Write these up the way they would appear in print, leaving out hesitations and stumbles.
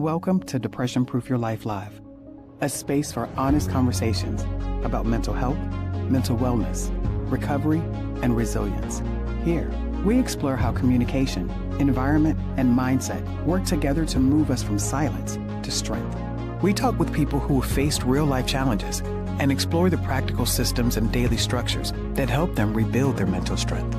Welcome to Depression Proof Your Life Live, a space for honest conversations about mental health, mental wellness, recovery, and resilience. Here, we explore how communication, environment, and mindset work together to move us from silence to strength. We talk with people who have faced real-life challenges and explore the practical systems and daily structures that help them rebuild their mental strength.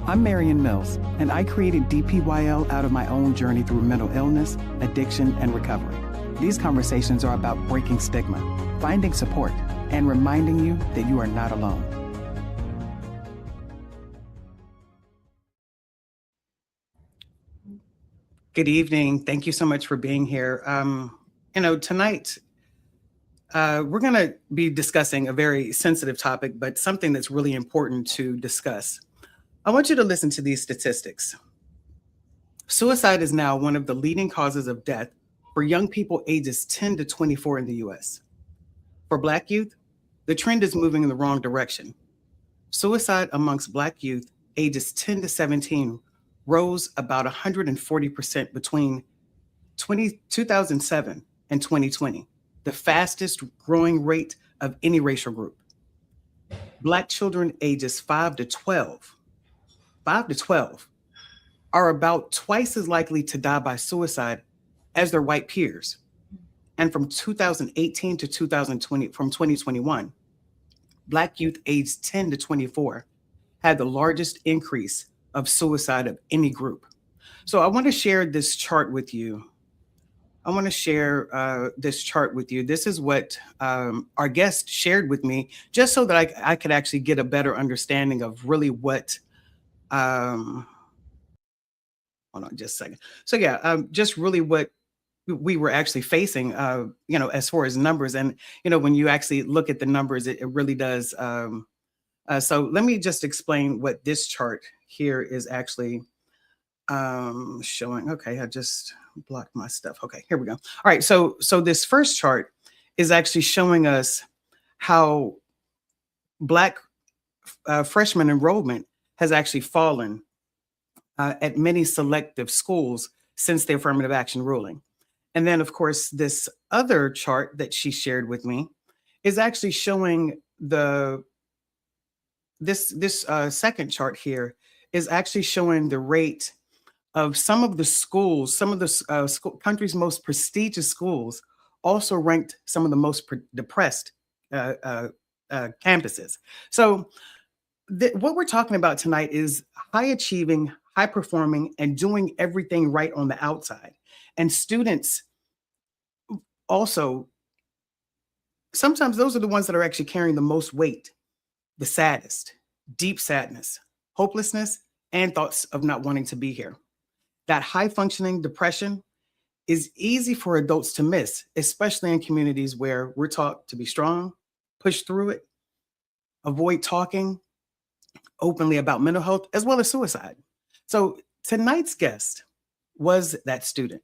I'm Marian Mills, and I created DPYL out of my own journey through mental illness, addiction, and recovery. These conversations are about breaking stigma, finding support, and reminding you that you are not alone. Good evening. Thank you so much for being here. Tonight, we're going to be discussing a very sensitive topic, but something that's really important to discuss. I want you to listen to these statistics. Suicide is now one of the leading causes of death for young people ages 10 to 24 in the US. For Black youth, the trend is moving in the wrong direction. Suicide amongst Black youth ages 10 to 17 rose about 140% between 2007 and 2020, the fastest growing rate of any racial group. Black children ages 5 to 12 are about twice as likely to die by suicide as their white peers. And from 2018 to 2021, Black youth aged 10 to 24 had the largest increase of suicide of any group. So I want to share this chart with you. This is what our guest shared with me, just so that I could actually get a better understanding of really what hold on just a second. So just really what we were actually facing, as far as numbers. And, when you actually look at the numbers, it really does. So let me just explain what this chart here is actually showing. Okay, I just blocked my stuff. Okay, here we go. All right, so this first chart is actually showing us how Black freshman enrollment has actually fallen at many selective schools since the affirmative action ruling. And then, of course, this other chart that she shared with me is actually showing this second chart here is actually showing the rate of some of the schools, some of the country's most prestigious schools also ranked some of the most depressed campuses. So what we're talking about tonight is high achieving, high performing, and doing everything right on the outside. And students also, sometimes those are the ones that are actually carrying the most weight, the saddest, deep sadness, hopelessness, and thoughts of not wanting to be here. That high functioning depression is easy for adults to miss, especially in communities where we're taught to be strong, push through it, avoid talking openly about mental health, as well as suicide. So tonight's guest was that student.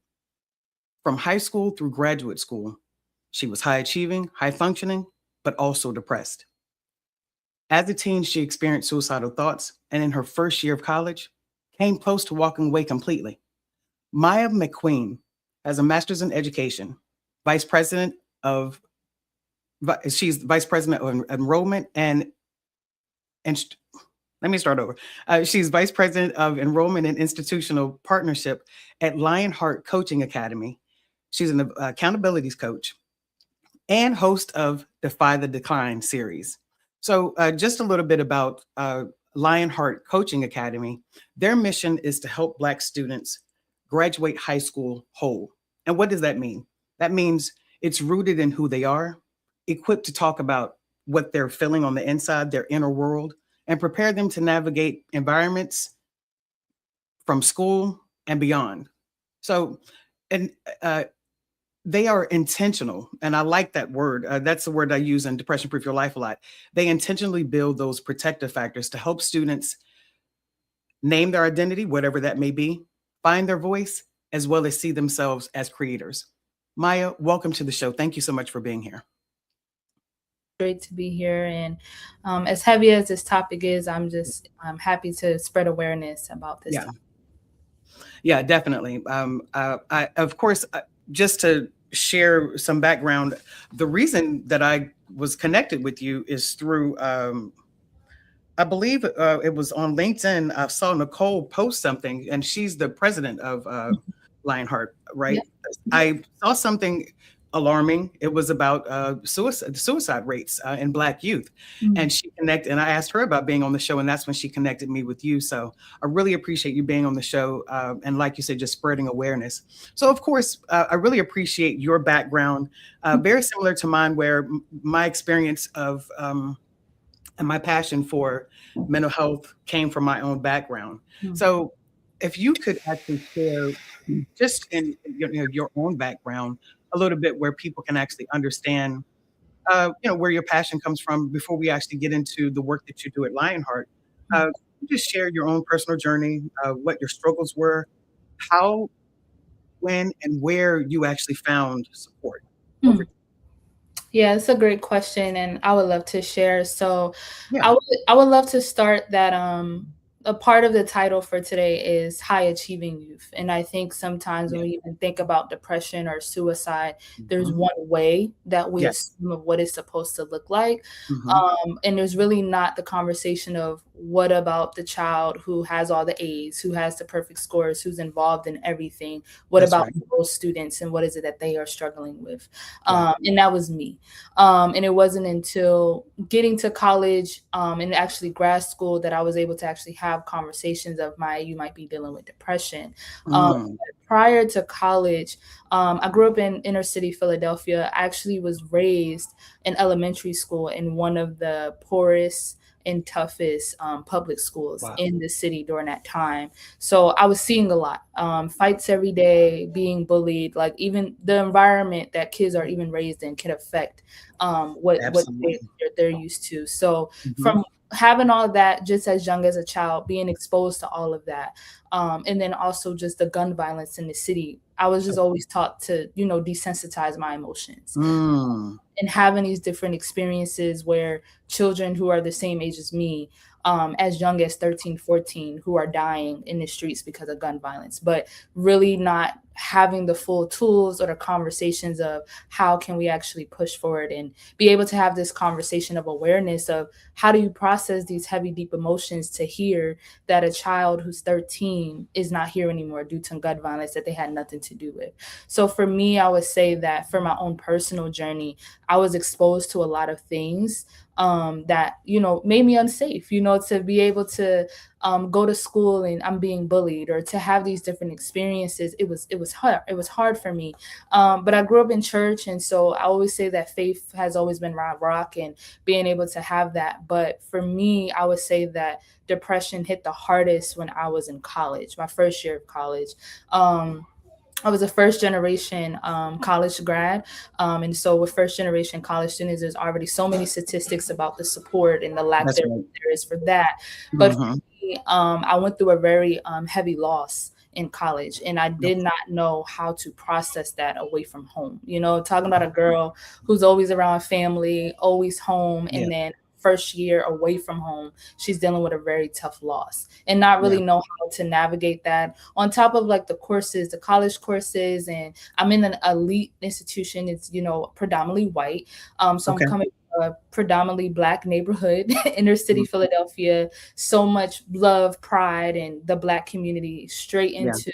From high school through graduate school, she was high achieving, high functioning, but also depressed. As a teen, she experienced suicidal thoughts, and in her first year of college, came close to walking away completely. Mya McQueen has a master's in education, she's vice president of enrollment and let me start over. She's vice president of enrollment and institutional partnership at Lionheart Coaching Academy. She's an accountability coach and host of Defy the Decline series. So just a little bit about Lionheart Coaching Academy. Their mission is to help Black students graduate high school whole. And what does that mean? That means it's rooted in who they are, equipped to talk about what they're feeling on the inside, their inner world, and prepare them to navigate environments from school and beyond. So, they are intentional, and I like that word. That's the word I use in Depression Proof Your Life a lot. They intentionally build those protective factors to help students name their identity, whatever that may be, find their voice, as well as see themselves as creators. Mya, welcome to the show. Thank you so much for being here. Great to be here, and as heavy as this topic is, I'm happy to spread awareness about this topic. Yeah, definitely. Of course, just to share some background, the reason that I was connected with you is through, I believe it was on LinkedIn. I saw Nicole post something, and she's the president of Lionheart, right? Yep. Yep. I saw something alarming. It was about suicide rates in Black youth, Mm. and she connected. And I asked her about being on the show, and that's when she connected me with you. So I really appreciate you being on the show, and like you said, just spreading awareness. So of course, I really appreciate your background, very similar to mine, where my experience of and my passion for mental health came from my own background. Mm. So, if you could actually share, just in your own background, a little bit where people can actually understand, where your passion comes from before we actually get into the work that you do at Lionheart. Mm. Just share your own personal journey, what your struggles were, how, when, and where you actually found support over. Mm. Yeah, it's a great question, and I would love to share. So, Yeah, I would love to start that. A part of the title for today is high achieving youth, and I think sometimes yeah, when we even think about depression or suicide, there's hmm, one way that we yeah, assume of what it's supposed to look like, hmm, and there's really not the conversation of what about the child who has all the A's, who has the perfect scores, who's involved in everything. What that's about right. those students, and what is it that they are struggling with? Yeah, And that was me. And it wasn't until getting to college and actually grad school that I was able to actually have conversations of you might be dealing with depression. Um, mm, Prior to college, I grew up in inner city Philadelphia. I actually was raised in elementary school in one of the poorest and toughest public schools wow, in the city during that time. So I was seeing a lot, fights every day, being bullied, like even the environment that kids are even raised in can affect what absolutely. they're used to. So Mhm. from having all that just as young as a child, being exposed to all of that, and then also just the gun violence in the city, I was just always taught to, desensitize my emotions, Mm, and having these different experiences where children who are the same age as me, as young as 13, 14, who are dying in the streets because of gun violence, but really not having the full tools or the conversations of how can we actually push forward and be able to have this conversation of awareness of how do you process these heavy, deep emotions to hear that a child who's 13 is not here anymore due to gun violence that they had nothing to do with. So for me, I would say that for my own personal journey, I was exposed to a lot of things that made me unsafe. To be able to go to school and I'm being bullied, or to have these different experiences, it was hard. It was hard for me. But I grew up in church, and so I always say that faith has always been my rock, and being able to have that. But for me, I would say that depression hit the hardest when I was in college, my first year of college. I was a first generation college grad. And so with first generation college students, there's already so many statistics about the support and the lack that's there, right. there is for that. But for Mhm. me, I went through a very heavy loss in college, and I did not know how to process that away from home. Talking about a girl who's always around family, always home, Yeah, and then first year away from home, she's dealing with a very tough loss and not yeah, really know how to navigate that on top of like the courses, the college courses. And I'm in an elite institution. It's, predominantly white. So I'm okay, coming from a predominantly Black neighborhood, inner city mm, Philadelphia, so much love, pride, and the Black community straight yeah, into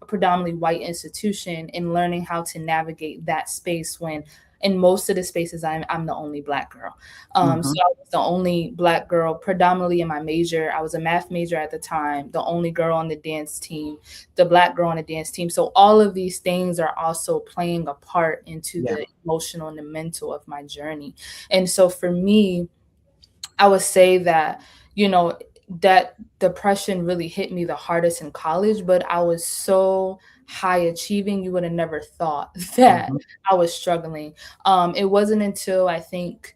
a predominantly white institution, and learning how to navigate that space when in most of the spaces I'm the only Black girl. So mhm, I was the only Black girl predominantly in my major. I was a math major at the time, the only girl on the dance team, the Black girl on the dance team. So all of these things are also playing a part into yeah, the emotional and the mental of my journey. And so for me, I would say that, that depression really hit me the hardest in college, but I was so high achieving, you would have never thought that mhm, I was struggling. It wasn't until I think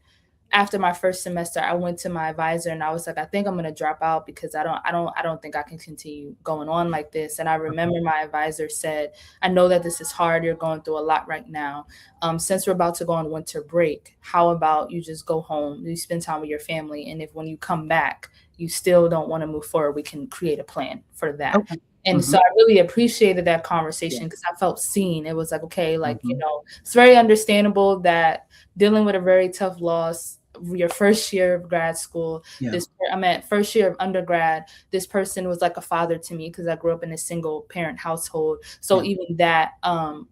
after my first semester, I went to my advisor and I was like, I think I'm gonna drop out because I don't think I can continue going on like this. And I okay, remember my advisor said, I know that this is hard. You're going through a lot right now. Since we're about to go on winter break, how about you just go home, you spend time with your family, and if when you come back, you still don't want to move forward, we can create a plan for that. okay, And so Mhm. I really appreciated that conversation Yeah. because I felt seen. It was like, okay, like, Mhm. it's very understandable that dealing with a very tough loss, your first year of grad school, Yeah. I'm at first year of undergrad, this person was like a father to me because I grew up in a single parent household. So Yeah. even that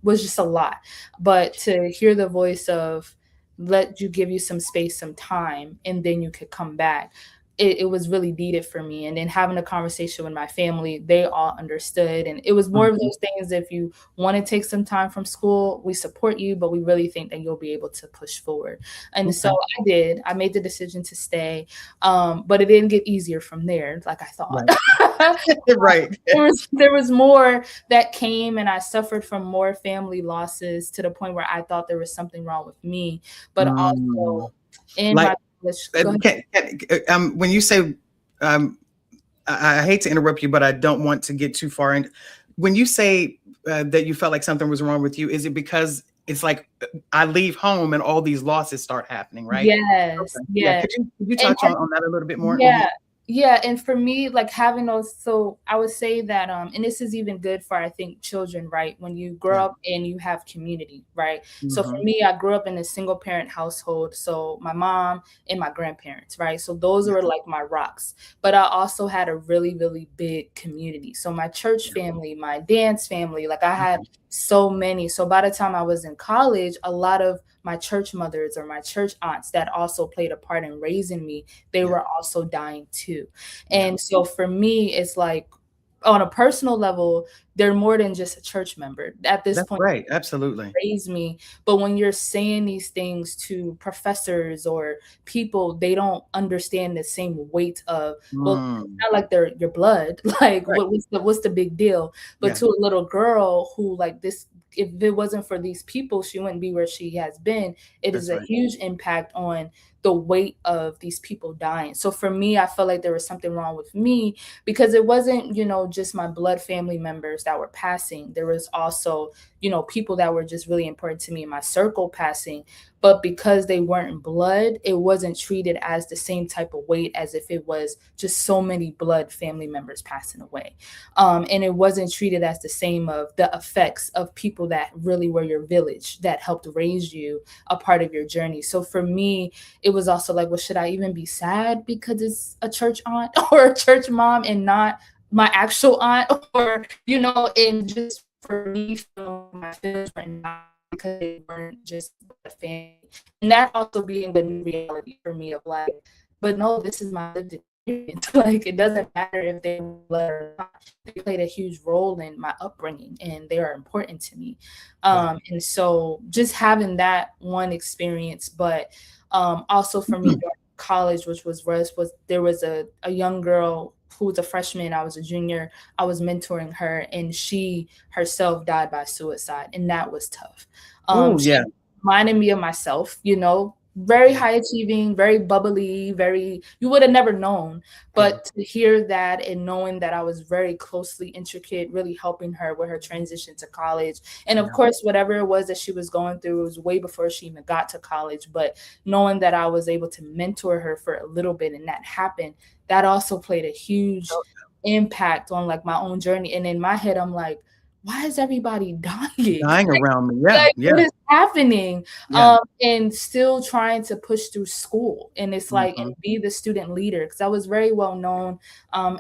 was just a lot. But to hear the voice of, let you give you some space, some time, and then you could come back, it was really needed for me. And then having a conversation with my family, they all understood. And it was more of Mhm. those things, if you want to take some time from school, we support you, but we really think that you'll be able to push forward. And so Okay. I did. I made the decision to stay. But it didn't get easier from there, like I thought. Right. Right. There was more that came, and I suffered from more family losses to the point where I thought there was something wrong with me. But Mm. also in my Like, college, go ahead. when you say, um, I hate to interrupt you, but I don't want to get too far in. When you say that you felt like something was wrong with you, is it because it's like I leave home and all these losses start happening, right? Yes, Okay. Yeah. yes. Could you And touch on that a little bit more? Mhm. yeah. Yeah, and for me, like, having those, so I would say that, and this is even good for, I think, children, right? When you Yeah. grow up and you have community, right? So for Mhm. me, I grew up in a single parent household, so my mom and my grandparents, right? So those Yeah. were like my rocks. But I also had a really, really big community. So my church Yeah. family, my dance family, like I had Okay. so many. So by the time I was in college, a lot of my church mothers or my church aunts that also played a part in raising me, they Yeah. were also dying too. Yeah. And so for me, it's like, on a personal level, they're more than just a church member. At this That's point, right. Absolutely. raised me. But when you're saying these things to professors or people, they don't understand the same weight of, well, it's Mm. not like they're your blood. Like, Right. what's the big deal? But Yeah. to a little girl who, like, this, if it wasn't for these people, she wouldn't be where she has been. It is That's a right. huge impact on the weight of these people dying. So for me, I felt like there was something wrong with me because it wasn't, just my blood family members that were passing. There was also, people that were just really important to me in my circle passing. But because they weren't blood, it wasn't treated as the same type of weight as if it was just so many blood family members passing away. And it wasn't treated as the same of the effects of people that really were your village, that helped raise you, a part of your journey. So for me, it was also like, well, should I even be sad because it's a church aunt or a church mom and not my actual aunt? Or, and just for me, my feelings were not because they weren't just a family. And that also being the new reality for me of like, but no, this is my lived experience. Like, it doesn't matter if they were blood or not. They played a huge role in my upbringing and they are important to me. Yeah. And so just having that one experience, but also for me during college, which was there was a young girl who was a freshman, I was a junior, I was mentoring her, and she herself died by suicide, and that was tough. Oh, yeah. She reminded me of myself, very Yeah. high achieving, very bubbly, very, you would have never known. Yeah. But to hear that and knowing that I was very closely intricate, really helping her with her transition to college. And of Yeah. course, whatever it was that she was going through, it was way before she even got to college. But knowing that I was able to mentor her for a little bit and that happened, that also played a huge Oh, impact on like my own journey. And in my head, I'm like, why is everybody dying? dying around me. Yeah. Like, Yeah. what is happening? Yeah. And still trying to push through school. And it's like, Mhm. and be the student leader. Cause I was very well known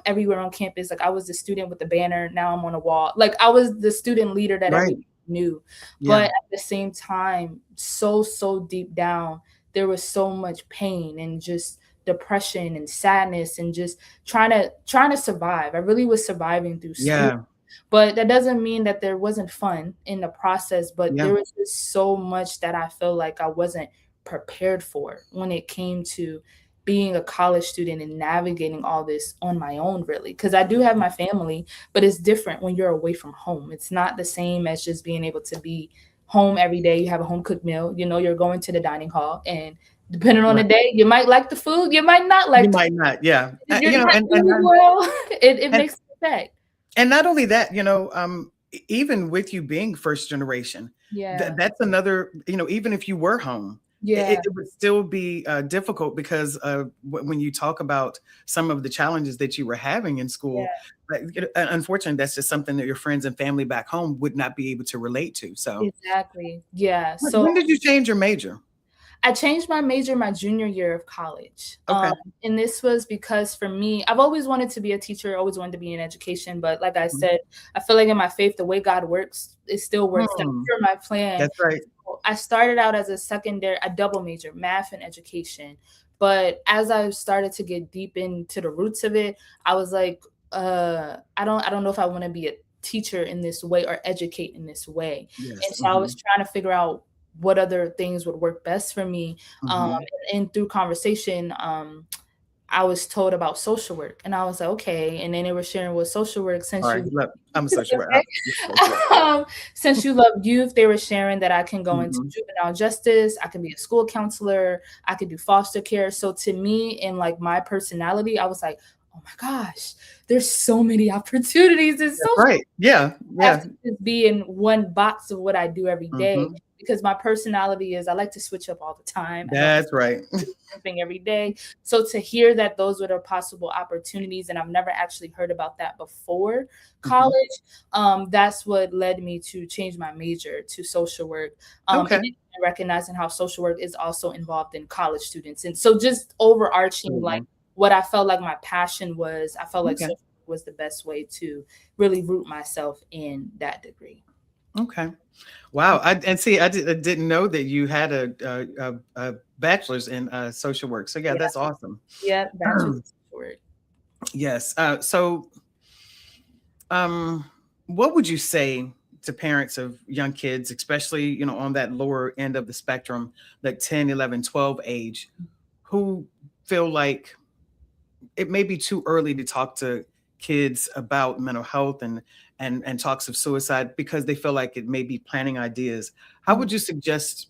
everywhere on campus. Like, I was the student with the banner. Now I'm on a wall. Like, I was the student leader that Right. everybody knew. But Yeah. at the same time, so deep down, there was so much pain and just depression and sadness and just trying to survive. I really was surviving through school. Yeah. But that doesn't mean that there wasn't fun in the process, but Yeah. there was just so much that I feel like I wasn't prepared for when it came to being a college student and navigating all this on my own, really. Because I do have my family, but it's different when you're away from home. It's not the same as just being able to be home every day. You have a home cooked meal, you're going to the dining hall, and depending on the Right. day, you might like the food, you might not You like the might not. Yeah. food. If you're not And eating well, it and makes an effect. and not only that, even with you being first generation, Yeah. that's another, even if you were home, Yeah. it would still be difficult because when you talk about some of the challenges that you were having in school, Yeah. unfortunately, that's just something that your friends and family back home would not be able to relate to. So, Exactly. Yeah. when So did you change your major? I changed my major my junior year of college. Okay. And this was because for me, I've always wanted to be a teacher, always wanted to be in education. But like I Mhm. said, I feel like in my faith, the way God works, it still works. That's Hmm. my plan. That's right. So I started out as a double major, math and education. But as I started to get deep into the roots of it, I was like, I don't know if I want to be a teacher in this way or educate in this way. And Yes. so I was trying to figure out what other things would work best for me. Hmm. And through conversation, I was told about social work, and I was like, okay. And then they were sharing what social work All since right. you Look, I'm a social worker. okay. um, since you love youth, they were sharing that I can go into Hmm. juvenile justice, I can be a school counselor, I could do foster care. So to me, in like my personality, I was like, oh my gosh, there's so many opportunities in That's social right. Yeah. have Yeah. to just be in one box of what I do every day Hmm. because my personality is I like to switch up all the time. I don't That's right. do the same thing every day. So to hear that those were the possible opportunities, and I've never actually heard about that before Hmm. college, that's what led me to change my major to social work. Okay. And then recognizing how social work is also involved in college students. And so just overarching like Absolutely. what I felt like my passion was, I felt like Okay. social work was the best way to really root myself in that degree. Okay. Wow. I didn't know that you had a bachelor's in social work. So yeah, Yeah, that's awesome. yeah, bachelor's in social work. Yes. Um, what would you say to parents of young kids, especially, on that lower end of the spectrum, like 10, 11, 12 age, who feel like it may be too early to talk to kids about mental health and talks of suicide because they feel like it may be planting ideas? How Mm. would you suggest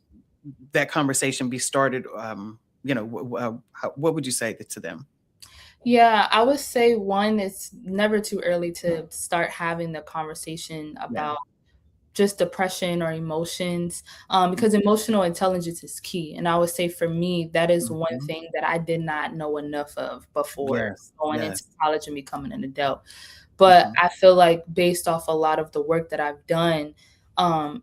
that conversation be started? What would you say to them? Yeah, I would say one, it's never too early to start having the conversation Yeah. about just depression or emotions, because emotional intelligence is key. And I would say for me, that is one Mhm. thing that I did not know enough of before Yes. going into Yes. college and becoming an adult. But Mhm. I feel like based off a lot of the work that I've done,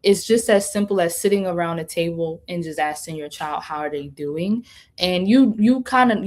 it's just as simple as sitting around a table and just asking your child how are they doing, and you kind of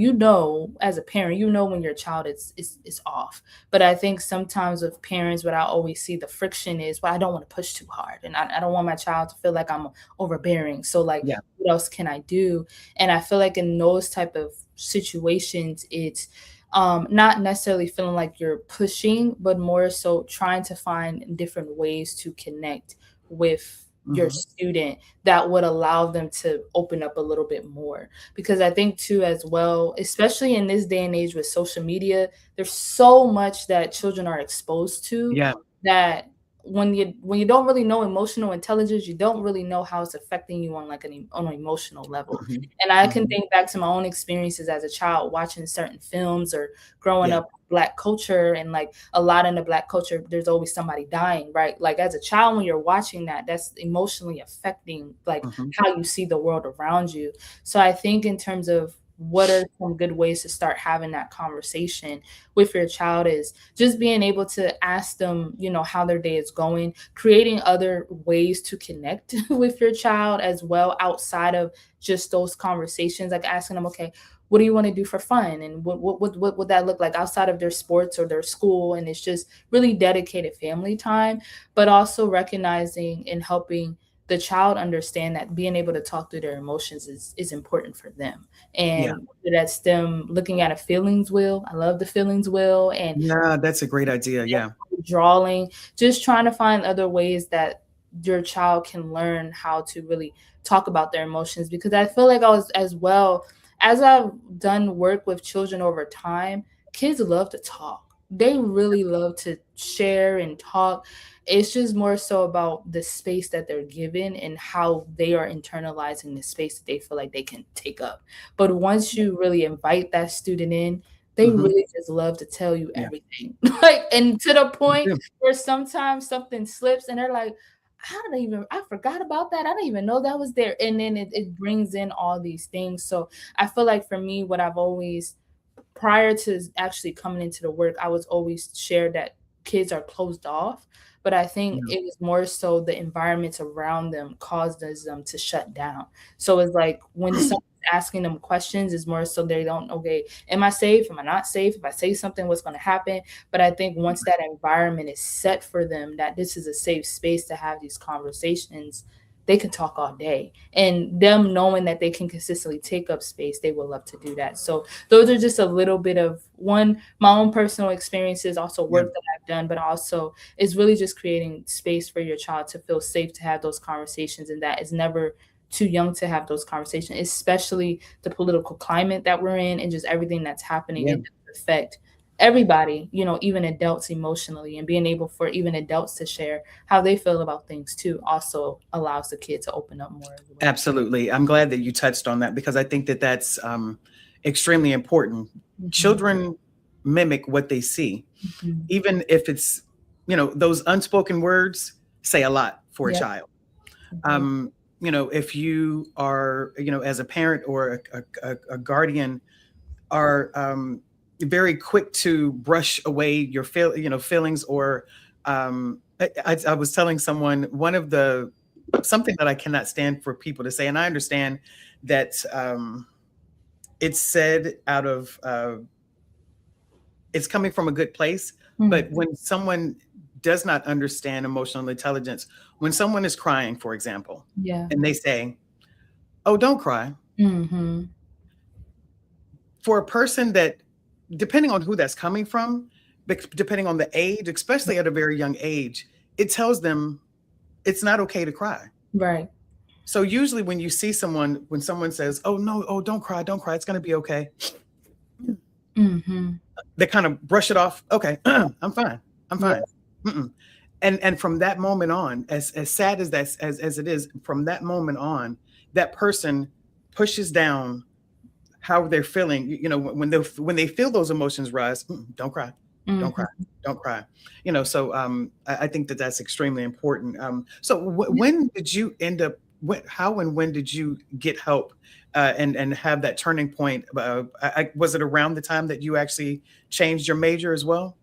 as a parent when your child is off. But I think sometimes with parents, what I always see the friction is, well, I don't want to push too hard, and I don't want my child to feel like I'm overbearing. So like, Yeah. what else can I do? And I feel like in those type of situations, it's not necessarily feeling like you're pushing, but more so trying to find different ways to connect with your Mhm. student that would allow them to open up a little bit more. Because I think too, as well, especially in this day and age with social media, there's so much that children are exposed to Yeah. that when you don't really know emotional intelligence, you don't really know how it's affecting you on like on an emotional level. Mhm. And I can Mhm. think back to my own experiences as a child watching certain films or growing Yeah. up Black culture, and like a lot in the Black culture, there's always somebody dying, right? Like as a child, when you're watching that, that's emotionally affecting like Mhm. how you see the world around you. So I think in terms of what are some good ways to start having that conversation with your child is just being able to ask them, how their day is going, creating other ways to connect with your child as well outside of just those conversations, like asking them, okay, what do you want to do for fun? And what would that look like outside of their sports or their school? And it's just really dedicated family time, but also recognizing and helping the child understand that being able to talk through their emotions is important for them. Yeah. And that's them looking at a feelings wheel. I love the feelings wheel, and Yeah, that's a great idea. Yeah. drawing, just trying to find other ways that your child can learn how to really talk about their emotions. Because I feel like I was, as well as I've done work with children over time, kids love to talk. They really love to share and talk. It's just more so about the space that they're given and how they are internalizing the space that they feel like they can take up. But once you really invite that student in, they Mhm. really just love to tell you Yeah. everything. Like, and to the They point do. where sometimes something slips and they're like, I forgot about that. I didn't even know that was there. And then it brings in all these things. So I feel like for me, what I've always, prior to actually coming into the work, I was always shared that kids are closed off. But I think Yeah. it was more so the environments around them causes them to shut down. So it's like when someone's asking them questions, is more so they don't, okay, am I safe? Am I not safe? If I say something, what's going to happen? But I think once that environment is set for them, that this is a safe space to have these conversations, they can talk all day. And them knowing that they can consistently take up space, they will love to do that. So those are just a little bit of my own personal experiences, also Yeah. work that I've done, but also it's really just creating space for your child to feel safe to have those conversations, and that is never too young to have those conversations, especially the political climate that we're in and just everything that's happening. Yeah. It does affect everybody, even adults emotionally, and being able for even adults to share how they feel about things too also allows the kid to open up more as well. Absolutely. I'm glad that you touched on that because I think that that's extremely important. Children mimic what they see, Mhm. even if it's, those unspoken words say a lot for a Yep. child. Mhm. If you are, as a parent or a guardian, are very quick to brush away your feelings, or I was telling someone something that I cannot stand for people to say, and I understand that it's said out of it's coming from a good place, but Mhm. when someone does not understand emotional intelligence, when someone is crying, for example, Yeah. and they say, "Oh, don't cry," Mhm. for a person that, depending on who that's coming from, depending on the age, especially at a very young age, it tells them it's not okay to cry. Right. So usually when someone says, "Oh no, oh don't cry, it's going to be okay," Mhm. they kind of brush it off. Okay, I'm fine. I'm Yeah. fine. Mm-mm. And from that moment on, as sad as as it is, from that moment on, that person pushes down how they're feeling. When they feel those emotions rise, don't cry, don't cry, Mhm. don't cry. So I think that that's extremely important. So Yeah. when did you end up? How and when did you get help and have that turning point? Was it around the time that you actually changed your major as well?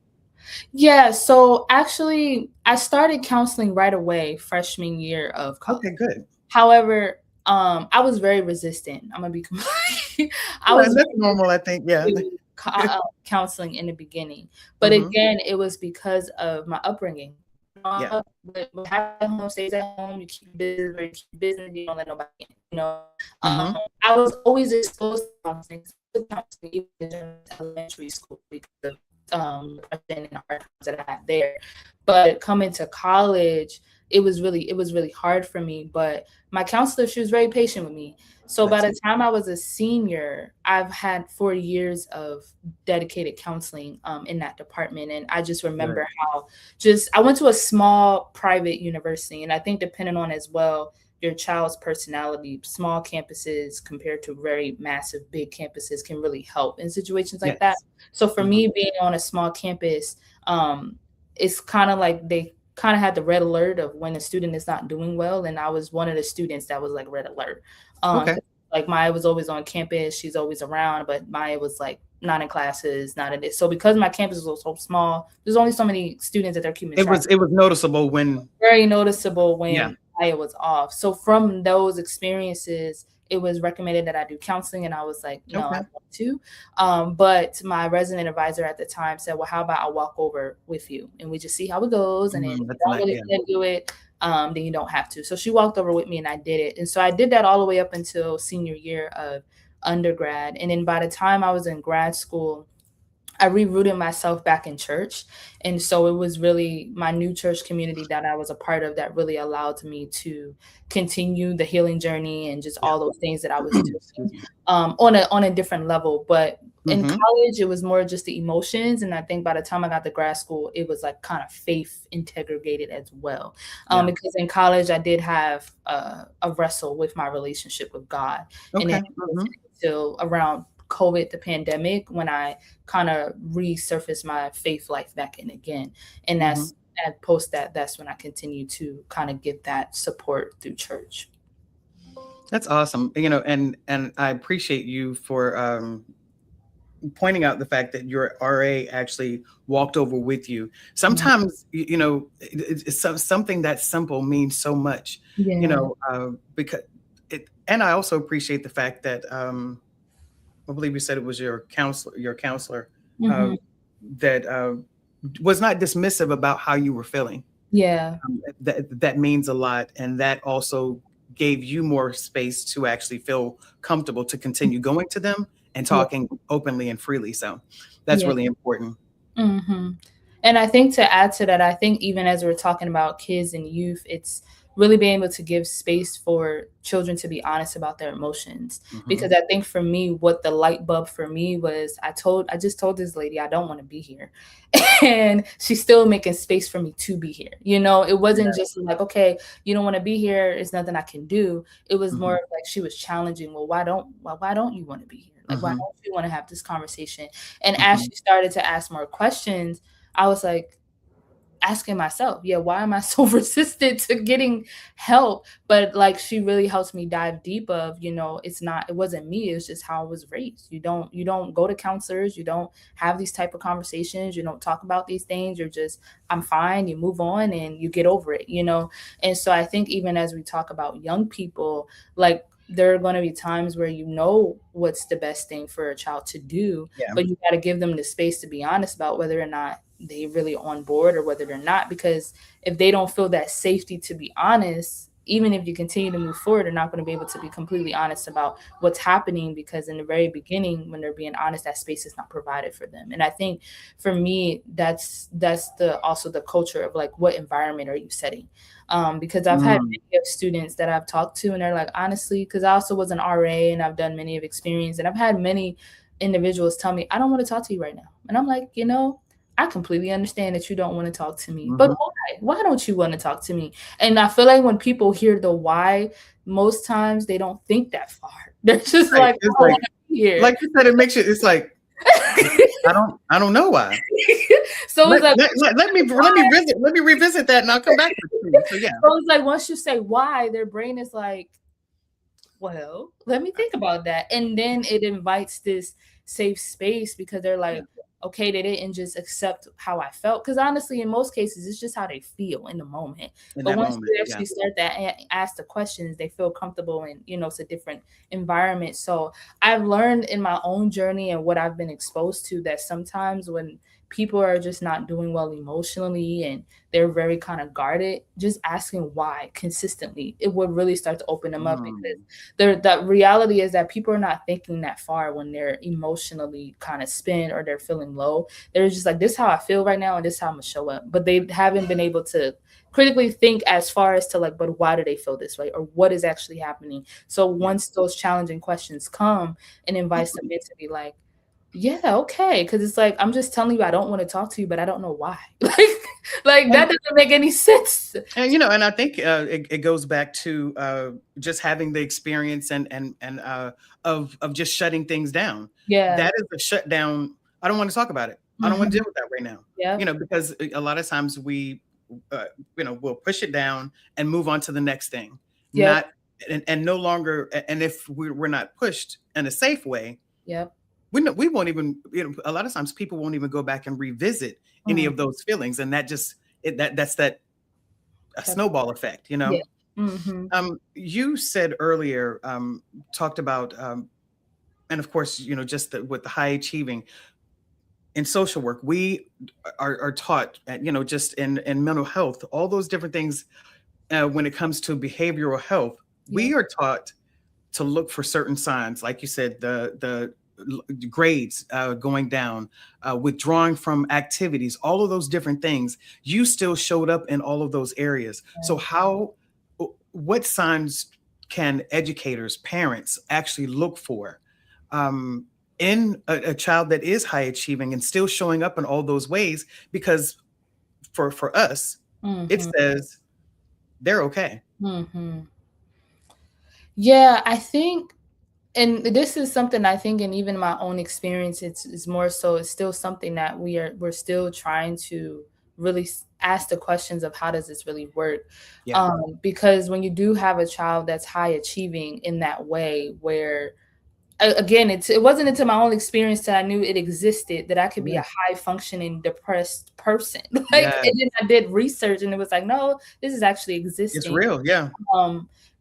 Yeah, so actually, I started counseling right away freshman year of college. Okay, good. However, I was very resistant. I'm gonna be completely I Well, was and that's very normal, I think. Yeah. resistant to counseling in the beginning. But Hmm. again, it was because of my upbringing. Yeah. What happens at home stays at home. You keep business, you keep business, you don't let nobody in. Um, Hmm. I was always exposed to counseling even in elementary school because of depression and the hard times that I had there. But coming to college, it was really hard for me. But my counselor, she was very patient with me. So by That's the good. time I was a senior, I've had 4 years of dedicated counseling in that department. And I just Good. remember how just I went to a small private university, and I think depending on as well your child's personality, small campuses compared to very massive big campuses can really help in situations like that. Yes. So for Hmm. me, being on a small campus, it's kind of like they kind of had the red alert of when a student is not doing well, and I was one of the students that was like red alert. Okay. Like Maya was always on campus, she's always around, but Maya was like not in classes, not in it. So because my campus was so small, there's only so many students that they're keeping It track. was noticeable when. Very noticeable Yeah. when Maya was off. So from those experiences, it was recommended that I do counseling, and I was like, no, I Okay. want to. But my resident advisor at the time said, well, how about I walk over with you and we just see how it goes, and then if you That's don't not. really Yeah. want to do it, then you don't have to. So she walked over with me, and I did it. And so I did that all the way up until senior year of undergrad. And then by the time I was in grad school, I rerooted myself back in church. And so it was really my new church community that I was a part of that really allowed me to continue the healing journey and just Yeah. all those things that I was doing Excuse me. on a different level. But in Hmm. college, it was more just the emotions. And I think by the time I got to grad school, it was like kind of faith integrated as well. Yeah. Because in college, I did have a wrestle with my relationship with God. And then Okay. it wasn't until around COVID, the pandemic, when I kind of resurfaced my faith life back in again. And Hmm. and post that, that's when I continue to kind of get that support through church. That's awesome. And I appreciate you for pointing out the fact that your RA actually walked over with you. Mhm. Sometimes, it's something that simple means so much, Yeah. because and I also appreciate the fact that, I believe you said it was your counselor, uh, Hmm. that was not dismissive about how you were feeling. Yeah. That means a lot, and that also gave you more space to actually feel comfortable to continue going to them and Yeah. talking openly and freely. So that's Yeah. really important. Hmm. And I think to add to that, I think even as we're talking about kids and youth, it's really being able to give space for children to be honest about their emotions. Hmm. Because I think for me, what the light bulb for me was, I just told this lady I don't want to be here. And she's still making space for me to be here. It wasn't Yeah. just like, okay, you don't want to be here, it's nothing I can do. It was more Hmm. of like she was challenging, well, why don't you want to be here? Like, why Hmm. don't you want to have this conversation? And as Hmm. she started to ask more questions, I was like asking myself, yeah, why am I so resistant to getting help? But like she really helps me dive deep of, it wasn't me, it's just how I was raised. You don't go to counselors, you don't have these type of conversations, you don't talk about these things, you're just, I'm fine, you move on and you get over it. And so I think even as we talk about young people, like there are going to be times where what's the best thing for a child to do, Yeah. but you got to give them the space to be honest about whether or not they really on board or whether they're not. Because if they don't feel that safety to be honest, even if you continue to move forward, they're not going to be able to be completely honest about what's happening, because in the very beginning when they're being honest, that space is not provided for them. And I think for me, that's the also the culture of like, what environment are you setting? Because I've had Mm. many of students that I've talked to and they're like, honestly, because I also was an RA and I've done many of experience, and I've had many individuals tell me, I don't want to talk to you right now. And I'm like, I completely understand that you don't want to talk to me, but Hmm. why? Why don't you want to talk to me? And I feel like when people hear the why, most times they don't think that far. They're just Right. like, I It's don't want to be here. like you said, it makes it. It's like I don't know why. So it's Let, like, let, let, let me revisit that, and I'll come back to it. So yeah. once you say why, their brain is like, well, let me think about that. And then it invites this safe space because they're Yeah. like, okay, they didn't just accept how I felt. Because honestly, in most cases, it's just how they feel in the moment. In But that once moment. you Yeah. actually start to ask the questions, they feel comfortable and, it's a different environment. So I've learned in my own journey and what I've been exposed to that sometimes when people are just not doing well emotionally and they're very kind of guarded, just asking why consistently, it would really start to open them up. Because Mm. the reality is that people are not thinking that far when they're emotionally kind of spent or they're feeling low. They're just like, this is how I feel right now and this is how I'm gonna show up. But they haven't been able to critically think as far as to like, but why do they feel this way or what is actually happening? So Yeah. once those challenging questions come, and invites them in to be like, yeah, okay. Cause it's like, I'm just telling you I don't want to talk to you, but I don't know why. Like that And doesn't make any sense. and I think it goes back to just having the experience and of just shutting things down. Yeah. That is a shutdown. I don't want to talk about it. I don't want to Hmm. deal with that right now. Yep. Because a lot of times we'll push it down and move on to the next thing. Yep. Not and no longer. And if we're not pushed in a safe way, Yep. we won't even. A lot of times people won't even go back and revisit any Mm. of those feelings, and that just that's that a That's snowball effect, yeah. Mhm. You said earlier, talked about, and of course, just with the high achieving in social work, we are taught, just in mental health, all those different things. When it comes to behavioral health, Yeah. we are taught to look for certain signs, like you said, the grades going down, withdrawing from activities, all of those different things. You still showed up in all of those areas. So Yeah. what signs can educators, parents actually look for um, in a child that is high achieving and still showing up in all those ways? Because for us, it Mhm. says they're okay. Mhm. Yeah, I think, and this is something I think, and even my own experience, it's more so, it's still something that we're still trying to really ask the questions of how does this really work? Yeah. Because when you do have a child that's high achieving in that way, where again, it wasn't until my own experience that I knew it existed, that I could be Yeah. a high functioning depressed person. Like, Yeah. and then I did research and it was like, no, this is actually It's existing. real. Yeah.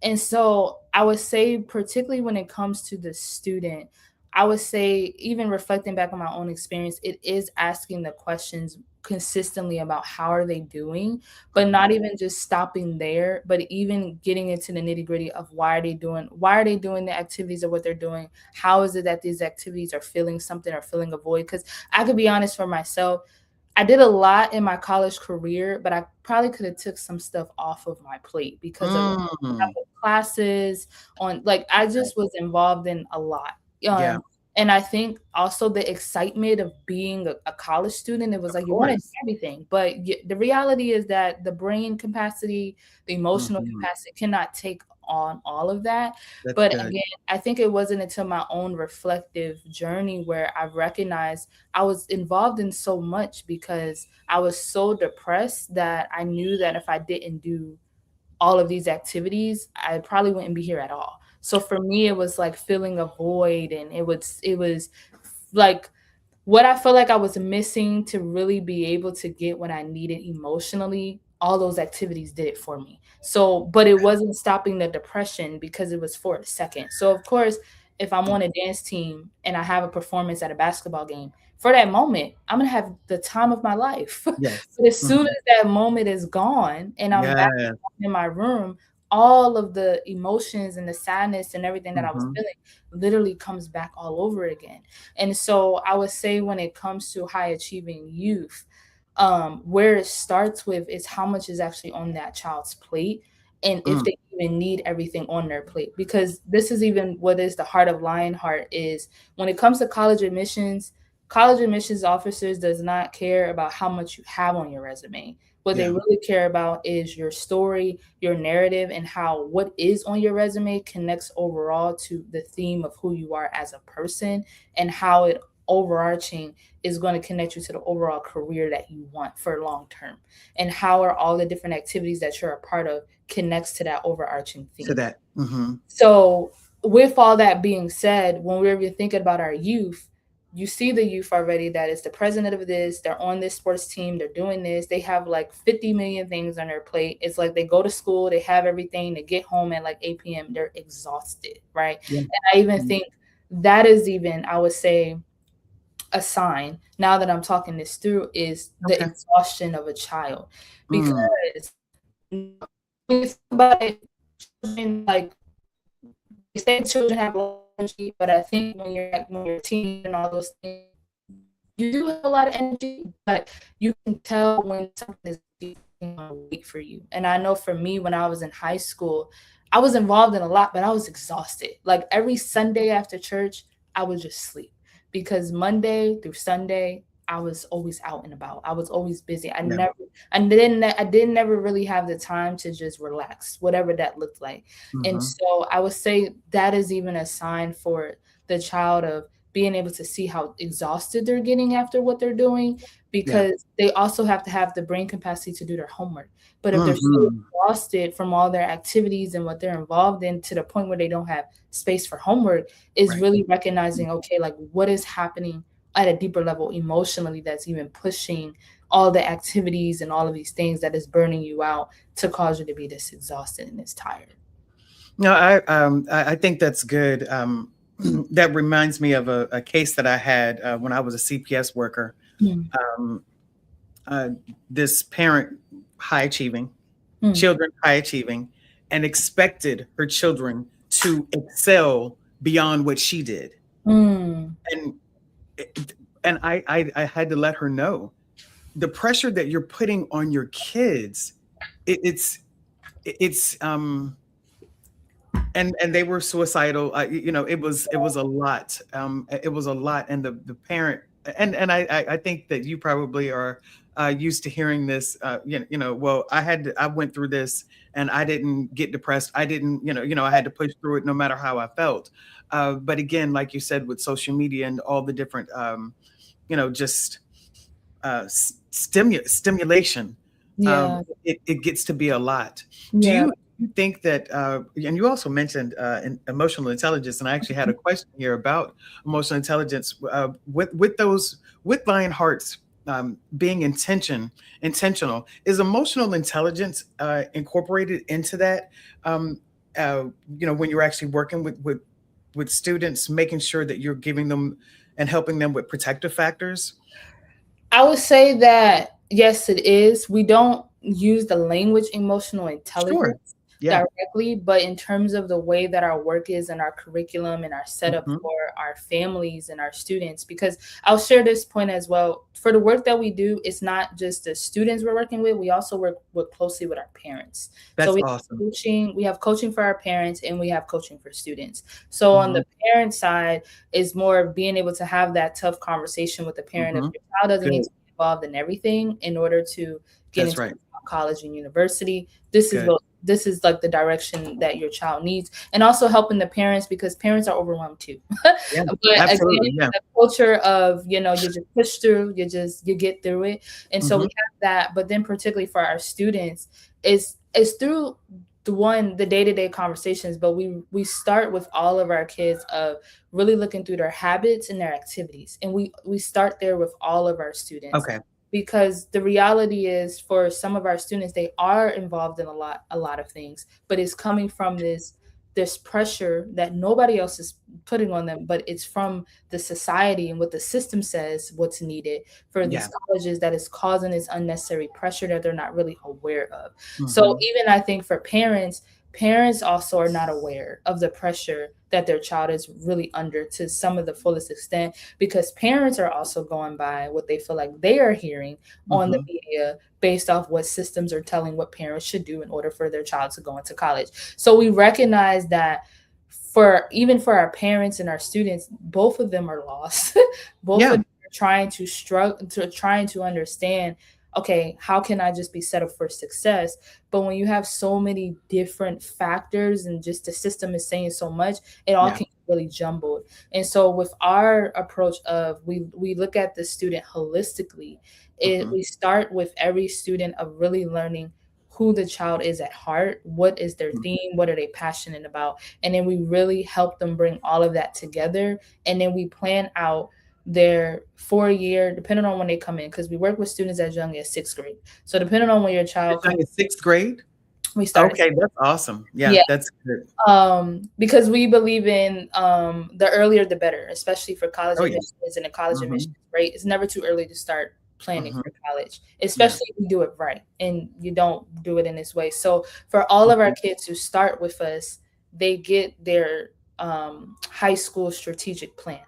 And so I would say, particularly when it comes to the student, I would say, even reflecting back on my own experience, it is asking the questions consistently about how are they doing, but not even just stopping there, but even getting into the nitty gritty of why are they doing the activities of what they're doing? How is it that these activities are filling something or filling a void? Because I could be honest for myself, I did a lot in my college career, but I probably could have took some stuff off of my plate because of Mm. classes on, like, I just was involved in a lot. Yeah. And I think also the excitement of being a college student, it was Of like you want to do course. everything, but the reality is that the brain capacity, the emotional Mhm. capacity cannot take on all of that. That's But good. again, I think it wasn't until my own reflective journey where I recognized I was involved in so much because I was so depressed that I knew that if I didn't do all of these activities, I probably wouldn't be here at all. So for me, it was like filling a void, and it was like what I felt like I was missing to really be able to get what I needed emotionally. All those activities did it for me. So, but it wasn't stopping the depression because it was for a second. So, of course, if I'm on a dance team and I have a performance at a basketball game, for that moment, I'm gonna have the time of my life. Yes. But as soon Mhm. as that moment is gone and I'm back Yes. in my room, all of the emotions and the sadness and everything that I was Mhm. feeling literally comes back all over again. And so I would say when it comes to high achieving youth, where it starts with is how much is actually on that child's plate and if Mm. they even need everything on their plate. Because this is even what is the heart of Lionheart is when it comes to college admissions officers does not care about how much you have on your resume. What they Yeah. really care about is your story, your narrative, and how what is on your resume connects overall to the theme of who you are as a person and how it overarching is going to connect you to the overall career that you want for long term, and how are all the different activities that you're a part of connects to that overarching To theme. that. Mhm. So with all that being said, when we're even thinking about our youth, you see the youth already that is the president of this, they're on this sports team, they're doing this, they have like 50 million things on their plate. It's like they go to school, they have everything, they get home at like 8 p.m., they're exhausted, right? Yeah. And I even Mhm. think that is even, I would say, a sign now that I'm talking this through is the Okay. exhaustion of a child. Mm. Because when you think about it, children, like they say children have low energy, but I think when you're a teen and all those things, you do have a lot of energy, but you can tell when something is wait for you. And I know for me, when I was in high school, I was involved in a lot, but I was exhausted. Like every Sunday after church, I would just sleep because Monday through Sunday, I was always out and about. I was always busy. Yeah. I didn't never really have the time to just relax, whatever that looked like. And Mhm. so I would say that is even a sign for the child of being able to see how exhausted they're getting after what they're doing, Yeah. because they also have to have the brain capacity to do their homework. But if they're so Mhm. exhausted from all their activities and what they're involved in to the point where they don't have space for homework, is Right. really recognizing, okay, like what is happening at a deeper level emotionally that's even pushing all the activities and all of these things that is burning you out to cause you to be this exhausted and this tired. No, I think that's good. That reminds me of a case that I had when I was a CPS worker. Mm, Um, uh, this parent, high achieving, mm, children high achieving, and expected her children to excel beyond what she did. mm, And I had to let her know the pressure that you're putting on your kids. It, it's it's and they were suicidal. It was a lot. It was a lot, and the parent and I think that you probably are used to hearing this. Well, I went through this, and I didn't get depressed. I didn't, I had to push through it no matter how I felt. But again, like you said, with social media and all the different, just stimulation. Yeah. it gets to be a lot. Do Yeah. you think that, and you also mentioned emotional intelligence, and I actually had a question here about emotional intelligence with those with Lionheart's being intentional. Is emotional intelligence incorporated into that? Um, uh, when you're actually working with students, making sure that you're giving them and helping them with protective factors. I would say that yes, it is. We don't use the language emotional Sure. intelligence Yeah. directly, but in terms of the way that our work is and our curriculum and our setup Hmm. for our families and our students, because I'll share this point as well. For the work that we do, it's not just the students we're working with, we also work closely with our parents. So That's awesome. we have coaching for our parents and we have coaching for students. So on Hmm. the parent side is more of being able to have that tough conversation with the parent of Hmm. your child doesn't need Good. to be involved in everything in order to get That's into right. college and university. This is Good. what this is like the direction that your child needs, and also helping the parents because parents are overwhelmed too. Yeah. But again, Absolutely. Yeah. the culture of you just push through, you get through it, and so we Hmm. have that. But then particularly for our students, is through the day-to-day conversations, but we start with all of our kids of really looking through their habits and their activities, and we start there with all of our students, Okay. because the reality is for some of our students they are involved in a lot of things, but it's coming from this pressure that nobody else is putting on them, but it's from the society and what the system says what's needed for these Yeah. colleges that is causing this unnecessary pressure that they're not really aware of. So Hmm. even I think for parents also are not aware of the pressure that their child is really under to some of the fullest extent, because parents are also going by what they feel like they are hearing on the Hmm. media based off what systems are telling what parents should do in order for their child to go into college. So we recognize that for even for our parents and our students, both of them are lost. Both of Yeah. them are trying to understand, okay, how can I just be set up for success? But when you have so many different factors and just the system is saying so much, it all Yeah. can get really jumbled. And so with our approach of we look at the student holistically, Hmm. we start with every student of really learning who the child is at heart, what is their theme, what are they passionate about, and then we really help them bring all of that together, and then we plan out their 4 year, depending on when they come in, because we work with students as young as sixth grade. So depending on when your As child young comes, as sixth grade. we start at Okay, that's awesome. Yeah, yeah, that's good. because we believe in the earlier the better, especially for college Oh yeah. admissions and a college Hmm. admissions, right? It's never too early to start planning Hmm. for college, Yeah. especially if you do it right and you don't do it in this way. So for all of our Hmm. kids who start with us, they get their high school strategic plan,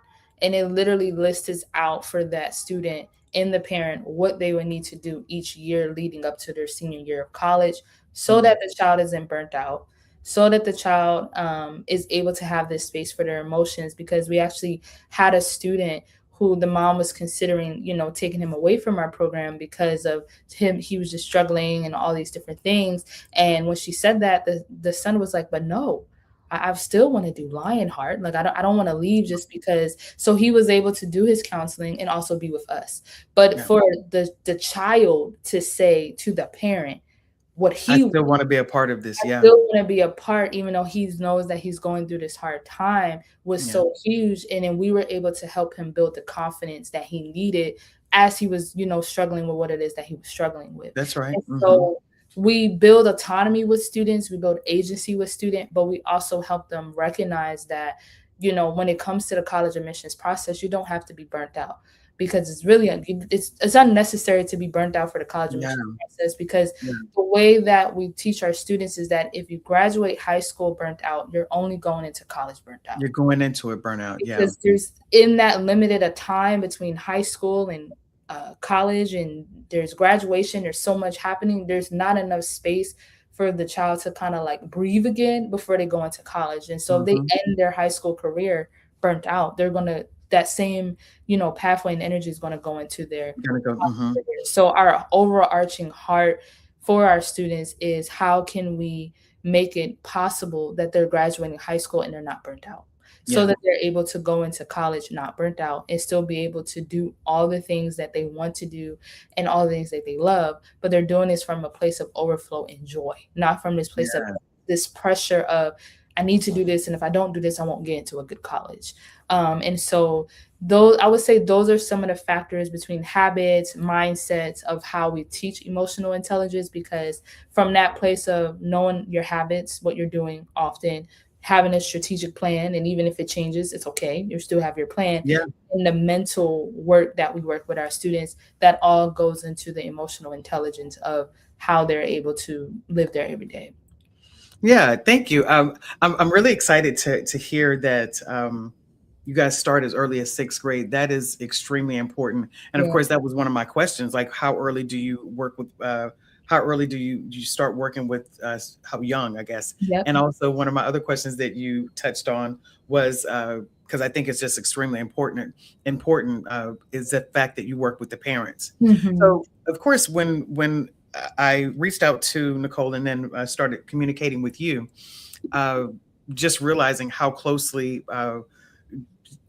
and it literally lists out for that student and the parent what they would need to do each year leading up to their senior year of college, so Hmm. that the child isn't burnt out, so that the child is able to have this space for their emotions. Because we actually had a student who the mom was considering, taking him away from our program because of him. He was just struggling and all these different things. And when she said that, the son was like, "But no, I still want to do Lionheart. Like I don't want to leave just because." So he was able to do his counseling and also be with us. But Yeah. for the child to say to the parent what I he still want to be a part of this. Yeah. still want to be a part, even though he knows that he's going through this hard time, was Yeah. so huge. And then we were able to help him build the confidence that he needed as he was, struggling with what it is that he was struggling with. That's right. And Hmm. so we build autonomy with students, we build agency with students, but we also help them recognize that, when it comes to the college admissions process, you don't have to be burnt out, because it's unnecessary to be burnt out for the college Yeah. admissions process, because Yeah. the way that we teach our students is that if you graduate high school burnt out, you're only going into college burnt out, You're going into it burnout. Yeah. because there's in that limited a time between high school and college, and there's graduation, there's so much happening, there's not enough space for the child to kind of like breathe again before they go into college. And so if they Hmm. end their high school career burnt out, they're going to that same pathway and energy is going to go into their Gonna go. Hmm. career. So our overarching heart for our students is how can we make it possible that they're graduating high school and they're not burnt out. so Yeah. that they're able to go into college not burnt out and still be able to do all the things that they want to do and all the things that they love, but they're doing this from a place of overflow and joy, not from this place of Yeah. this pressure of I need to do this, and if I don't do this, I won't get into a good college. And so those, I would say those are some of the factors between habits, mindsets of how we teach emotional intelligence, because from that place of knowing your habits, what you're doing often, having a strategic plan, and even if it changes, it's okay. You still have your plan. Yeah. And the mental work that we work with our students, that all goes into the emotional intelligence of how they're able to live their everyday. Yeah, thank you. I'm really excited to hear that you guys start as early as sixth grade. That is extremely important. And of Yeah. course, that was one of my questions. Like, how early do you work with? How early do you start working with? How young, I guess. Yep. And also, one of my other questions that you touched on was because I think it's just extremely important. Important is the fact that you work with the parents. Mhm. So, of course, when I reached out to Nicole and then started communicating with you, uh, just realizing how closely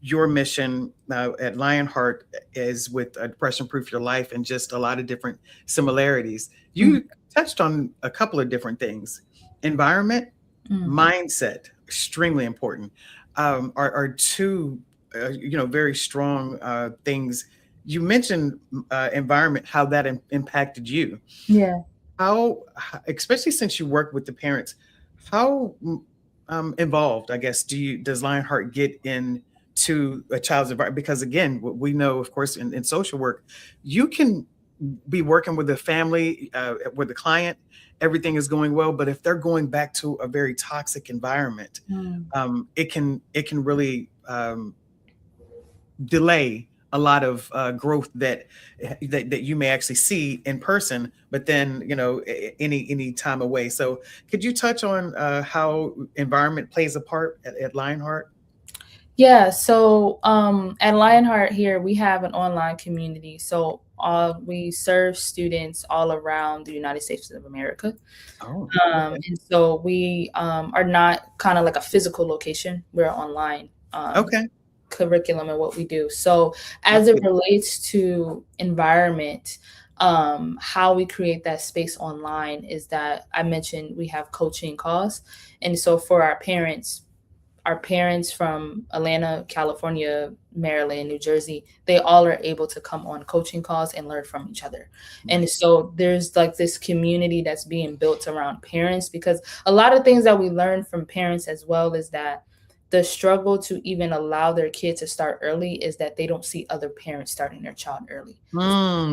your mission at Lionheart is with Depression Proof Your Life, and just a lot of different similarities. Mhm. You touched on a couple of different things: environment, Mhm. mindset, extremely important, are two very strong things. You mentioned environment, how that impacted you. Yeah. How, especially since you work with the parents, how involved, I guess, does Lionheart get into a child's environment? Because again, what we know, of course, in social work, you can be working with a family, with a client, everything is going well, but if they're going back to a very toxic environment, Mm. it can really delay a lot of growth that you may actually see in person, but then any time away. So could you touch on how environment plays a part at Lionheart? Yeah, so at Lionheart here, we have an online community. So we serve students all around the United States of America. Oh, okay. And so we are not kind of like a physical location. We're online Okay. curriculum and what we do. So That's as it good. relates to environment, how we create that space online is that I mentioned we have coaching calls. And so for our parents from Atlanta, California, Maryland, New Jersey, they all are able to come on coaching calls and learn from each other. And Nice. so there's like this community that's being built around parents, because a lot of things that we learn from parents as well is that the struggle to even allow their kid to start early is that they don't see other parents starting their child early.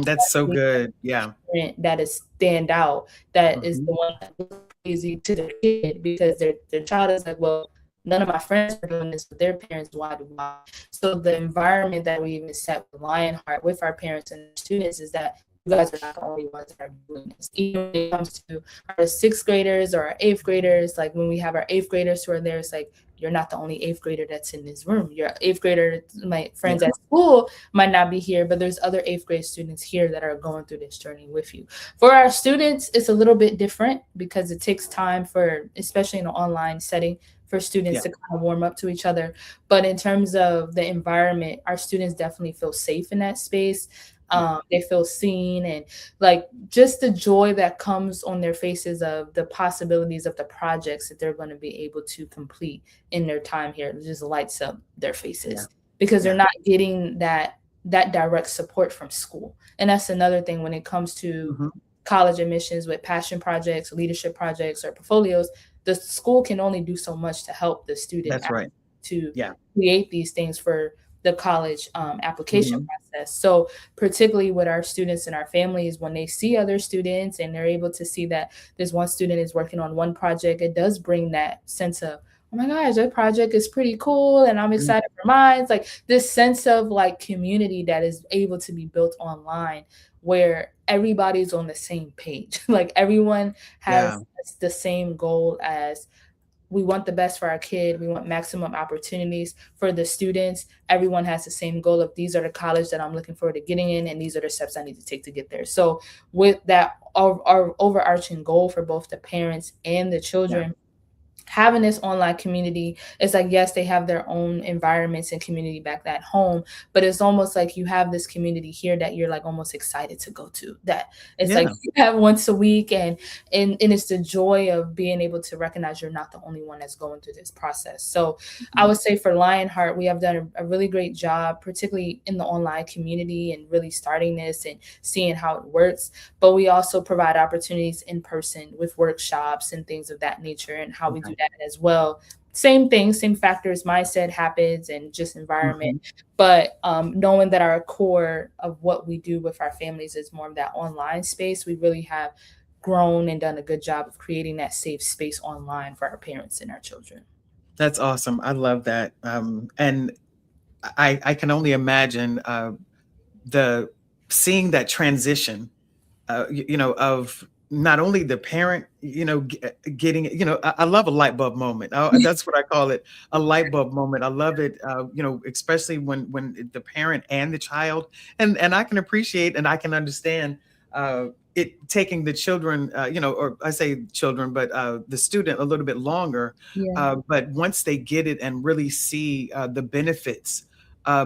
That's so good. Yeah. Parent that is stand out, that is Hmm. the one that looks crazy to their kid, because their child is like, well, none of my friends are doing this with their parents. Why do I? So the environment that we even set with Lionheart with our parents and students is that you guys are not the only ones that are doing this. Even when it comes to our sixth graders or our eighth graders, like when we have our eighth graders who are there, it's like you're not the only eighth grader that's in this room. Your eighth grader, my Yeah. friends at school might not be here, but there's other eighth grade students here that are going through this journey with you. For our students, it's a little bit different because it takes time for, especially in an online setting, for students Yeah. to kind of warm up to each other. But in terms of the environment, our students definitely feel safe in that space. Yeah. They feel seen, and like just the joy that comes on their faces of the possibilities of the projects that they're going to be able to complete in their time here. It just lights up their Yeah. faces because they're Yeah. not getting that direct support from school. And that's another thing when it comes to Hmm. college admissions with passion projects, leadership projects, or portfolios. The school can only do so much to help the student That's right. to Yeah. create these things for the college application Hmm. process. So particularly with our students and our families, when they see other students and they're able to see that this one student is working on one project, it does bring that sense of, oh my gosh, that project is pretty cool and I'm excited for mine. It's like this sense of like community that is able to be built online where everybody's on the same page. Like everyone Yeah. has the same goal as we want the best for our kid. We want maximum opportunities for the students. Everyone has the same goal of these are the college that I'm looking forward to getting in, and these are the steps I need to take to get there. So with that, our overarching goal for both the parents and the Yeah. children having this online community, it's like, yes, they have their own environments and community back at home, but it's almost like you have this community here that you're like almost excited to go to, that it's like Yeah. you have once a week, and it's the joy of being able to recognize you're not the only one that's going through this process. So I Mhm. would say for Lionheart, we have done a really great job, particularly in the online community and really starting this and seeing how it works. But we also provide opportunities in person with workshops and things of that nature, and how we do Okay. that as well. Same thing, same factors, mindset, habits, and just environment. Mhm. But knowing that our core of what we do with our families is more of that online space, we really have grown and done a good job of creating that safe space online for our parents and our children. That's awesome. I love that. And I can only imagine the seeing that transition, of not only the parent, getting, I love a light bulb moment. That's what I call it, a light bulb moment. I love it, especially when the parent and the child, and I can appreciate and I can understand it taking the children, or I say children, but the student a little bit longer. Yeah. But once they get it and really see the benefits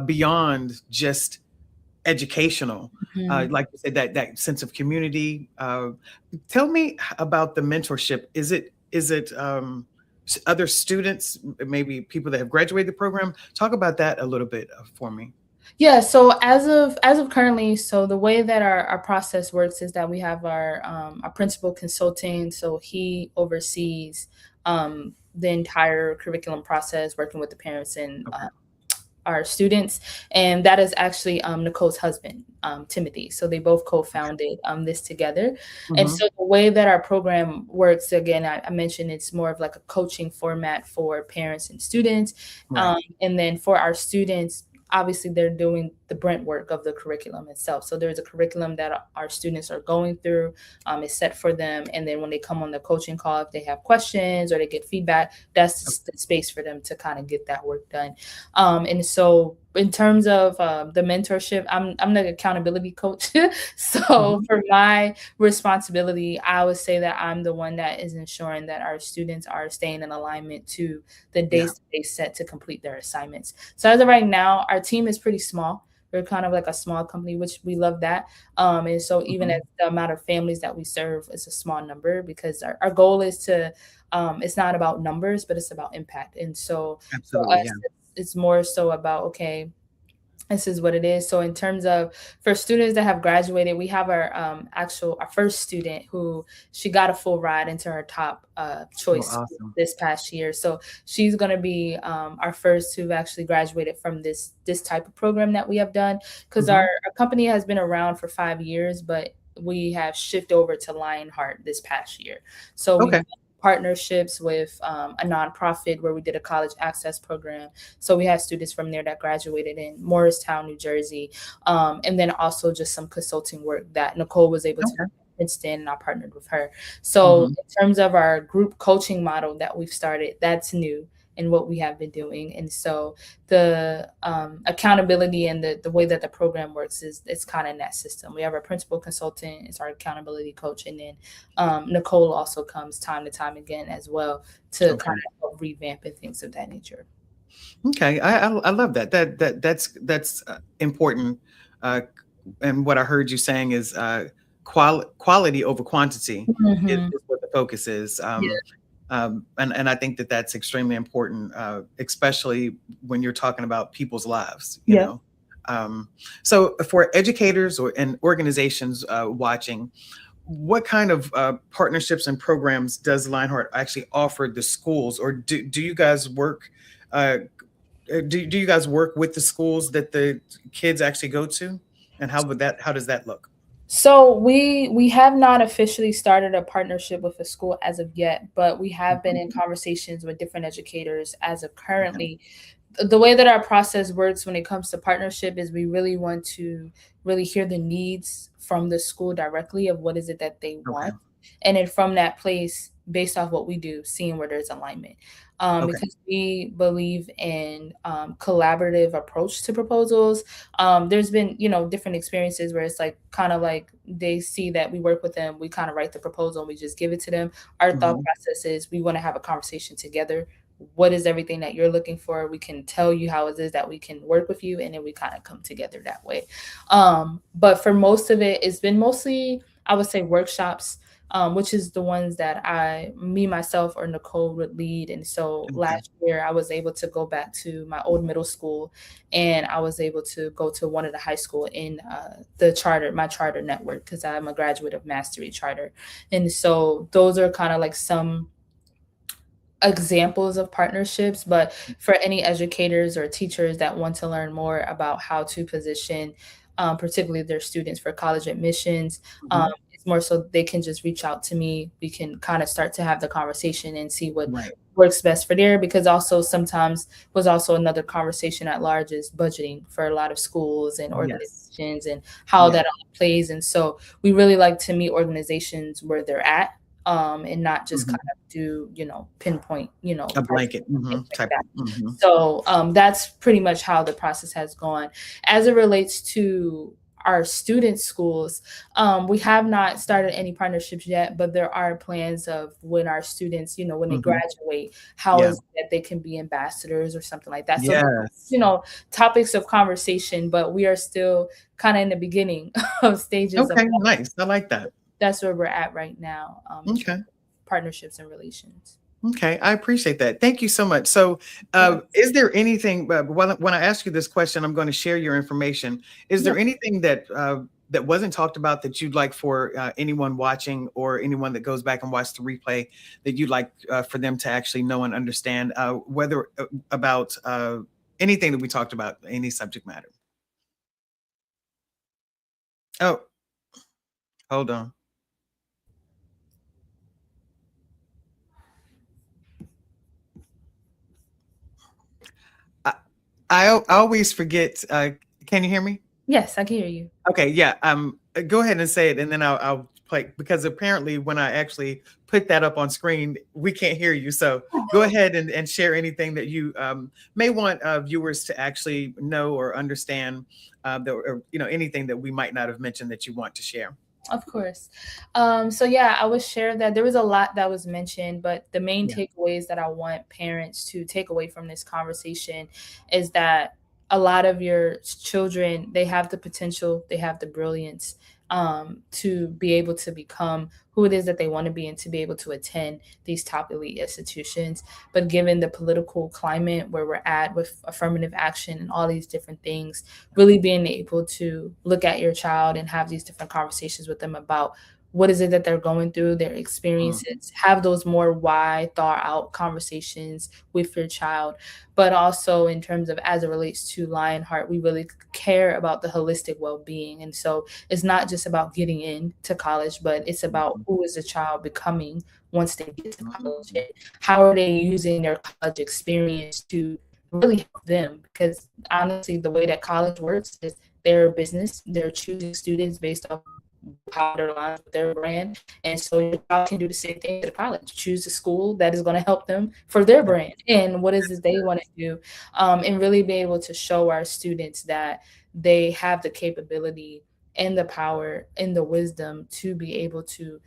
beyond just educational, Mhm. like you said, that sense of community. Tell me about the mentorship. Is it other students, maybe people that have graduated the program? Talk about that a little bit for me. Yeah, so as of currently, so the way that our process works is that we have our principal consulting. So he oversees the entire curriculum process, working with the parents and Okay. our students, and that is actually Nicole's husband, Timothy. So they both co-founded this together. And Hmm. so the way that our program works, again, I mentioned it's more of like a coaching format for parents and students, Right. and then for our students. Obviously, they're doing the Brent work of the curriculum itself. So there's a curriculum that our students are going through. It's set for them, and then when they come on the coaching call, if they have questions or they get feedback, that's the space for them to kind of get that work done. And so in terms of the mentorship, I'm the accountability coach. So Hmm. for my responsibility, I would say that I'm the one that is ensuring that our students are staying in alignment to the Yeah. days that they set to complete their assignments. So as of right now, our team is pretty small. We're kind of like a small company, which we love that. And so even Hmm. as the amount of families that we serve is a small number, because our goal is to, it's not about numbers, but it's about impact. And so for Absolutely. us, Yeah. it's more so about, okay, this is what it is. So in terms of for students that have graduated, we have our first student who she got a full ride into her top Oh, choice awesome. this past year. So she's going to be our first who've actually graduated from this type of program that we have done, because our, Hmm. our company has been around for 5 years, but we have shifted over to Lionheart this past year. So we've Okay. done partnerships with a nonprofit where we did a college access program. So we had students from there that graduated in Morristown, New Jersey, and then also just some consulting work that Nicole was able to do Okay. in Princeton, and I partnered with her. So Hmm. in terms of our group coaching model that we've started, that's new in what we have been doing. And so the accountability and the way that the program works is it's kind of in that system. We have our principal consultant, it's our accountability coach, and then Nicole also comes time to time again as well to Okay. kind of help revamp and things of that nature. Okay. I love that. That's important. Uh, and what I heard you saying is quality over quantity Mhm. is what the focus is. Yeah. And I think that that's extremely important, especially when you're talking about people's lives, you Yep. know. Um, so for educators and organizations watching, what kind of partnerships and programs does Lionheart actually offer the schools, or do you guys work? Uh, do you guys work with the schools that the kids actually go to, and how does that look? So we have not officially started a partnership with a school as of yet, but we have been Mhm. in conversations with different educators as of Okay. currently. The way that our process works when it comes to partnership is we really want to really hear the needs from the school directly of what is it that they Okay. want. And then from that place, based off what we do, seeing where there's alignment. Okay. Because we believe in collaborative approach to proposals. There's been, different experiences where it's like kind of like they see that we work with them, we kind of write the proposal and we just give it to them. Our thought Mhm. process is we want to have a conversation together. What is everything that you're looking for? We can tell you how it is that we can work with you, and then we kind of come together that way. But for most of it, it's been mostly, I would say, workshops, which is the ones that me, myself, or Nicole would lead. And so Okay. last year, I was able to go back to my old middle school, and I was able to go to one of the high school in my charter network, because I'm a graduate of Mastery Charter. And so those are kind of like some examples of partnerships. But for any educators or teachers that want to learn more about how to position, particularly their students for college admissions, Mhm. it's more so they can just reach out to me. We can kind of start to have the conversation and see what Right. works best for there. Because also sometimes was also another conversation at large is budgeting for a lot of schools and Yes. organizations, and how Yeah. that all plays. And so we really like to meet organizations where they're at, and not just kind Mhm. of do, pinpoint, A pricing blanket, and things like type. that. Mhm. So that's pretty much how the process has gone. As it relates to our student schools, we have not started any partnerships yet, but there are plans of when our students, when they Mhm. graduate, how Yeah. is it that they can be ambassadors or something like that. So, Yes. topics of conversation, but we are still kind of in the beginning of stages of Okay, nice. I like that. that's where we're at right now, in terms Okay. of partnerships and relations. Okay, I appreciate that. Thank you so much. So, Yes. is there anything, when I ask you this question, I'm going to share your information. Is Yeah. there anything that wasn't talked about that you'd like for anyone watching or anyone that goes back and watch the replay that you'd like for them to actually know and understand, whether about anything that we talked about, any subject matter? Oh, hold on. I, I always forget. Can you hear me? Yes, I can hear you. Okay, yeah. Go ahead and say it, and then I'll play because apparently when I actually put that up on screen, we can't hear you. So go ahead and share anything that you may want viewers to actually know or understand, or anything that we might not have mentioned that you want to share. Of course. So yeah, I would share that there was a lot that was mentioned, but the main Yeah. takeaways that I want parents to take away from this conversation is that a lot of your children, they have the potential, they have the brilliance, to be able to become who it is that they want to be and to be able to attend these top elite institutions. But given the political climate where we're at with affirmative action and all these different things, really being able to look at your child and have these different conversations with them about what is it that they're going through, their Mm, experiences, have those more wide, thought out conversations with your child. But also, in terms of as it relates to Lionheart, we really care about the holistic well being. And so it's not just about getting into college, but it's about mhm, who is the child becoming once they get to college, mhm, and how are they using their college experience to really help them. Because honestly, the way that college works is they're a business. They're choosing students based off how they're aligned with their brand. And so your child can do the same thing to the college. Choose a school that is going to help them for their yeah, brand and what is that's it they good. want to do. And really be able to show our students that they have the capability and the power and the wisdom to be able to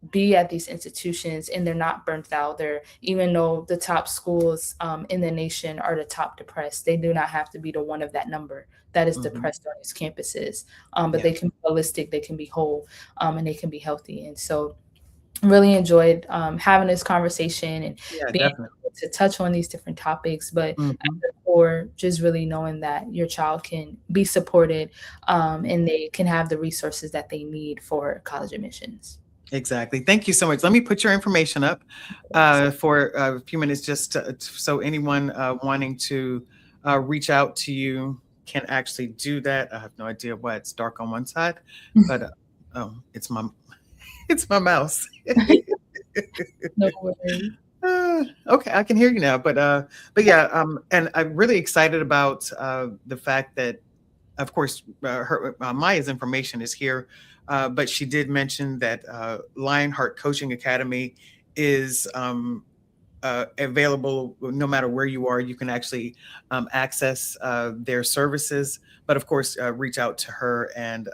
be at these institutions, and they're not burnt out. They're, even though the top schools in the nation are the top depressed, they do not have to be the one of that number that is Mhm, depressed on these campuses. But yeah, they can be holistic, they can be whole, and they can be healthy. And so really enjoyed having this conversation and yeah, being definitely. able to touch on these different topics. But at Mhm. the core, just really knowing that your child can be supported, and they can have the resources that they need for college admissions. Exactly. Thank you so much. Let me put your information up Of for a few minutes, just so anyone wanting to reach out to you can actually do that. I have no idea why it's dark on one side, course. but oh, it's my it's my mouse. No worries. Okay, I can hear you now. But yeah, and I'm really excited about the fact that, of course, Maya's information is here but she did mention that Lionheart Coaching Academy is available no matter where you are. You can actually access their services. But of course, reach out to her and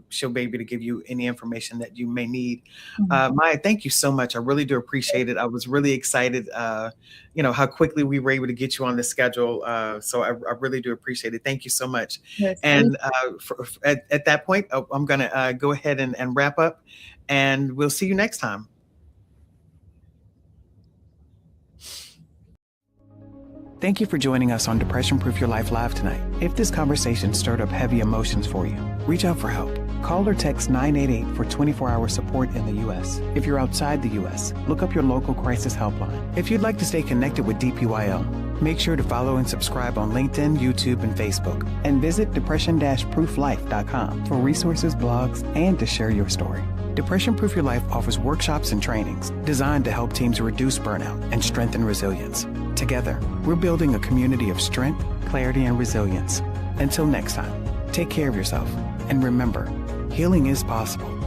she'll be able to give you any information that you may need. Maya, thank you so much. I really do appreciate it. I was really excited, how quickly we were able to get you on the schedule. So I really do appreciate it. Thank you so much. Yes, And at that point, I'm going to go ahead and wrap up, and we'll see you next time. Thank you for joining us on Depression Proof Your Life Live tonight. If this conversation stirred up heavy emotions for you, reach out for help. Call or text 988 for 24-hour support in the U.S. If you're outside the U.S., look up your local crisis helpline. If you'd like to stay connected with DPYL, make sure to follow and subscribe on LinkedIn, YouTube, and Facebook. And visit depression-prooflife.com for resources, blogs, and to share your story. Depression Proof Your Life offers workshops and trainings designed to help teams reduce burnout and strengthen resilience. Together, we're building a community of strength, clarity, and resilience. Until next time, take care of yourself. And remember, healing is possible.